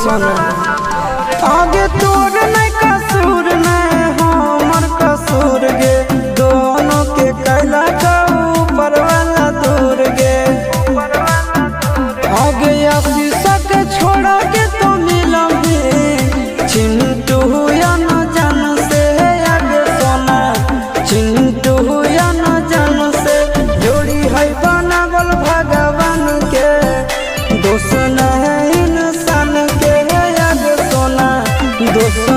सोना आगे तोर नहीं कसूर नहीं हमर कसूर गे दोनों के कैला का ऊपर वाला दूर गे आगे आशीषा के छोड़ा के तो मिलबे चिंटू या न जान से आगे सोना चिंटू या न जान से जोड़ी है बनावल भगवान के दोस्त नहीं इंसान के आगे सोना दोस्त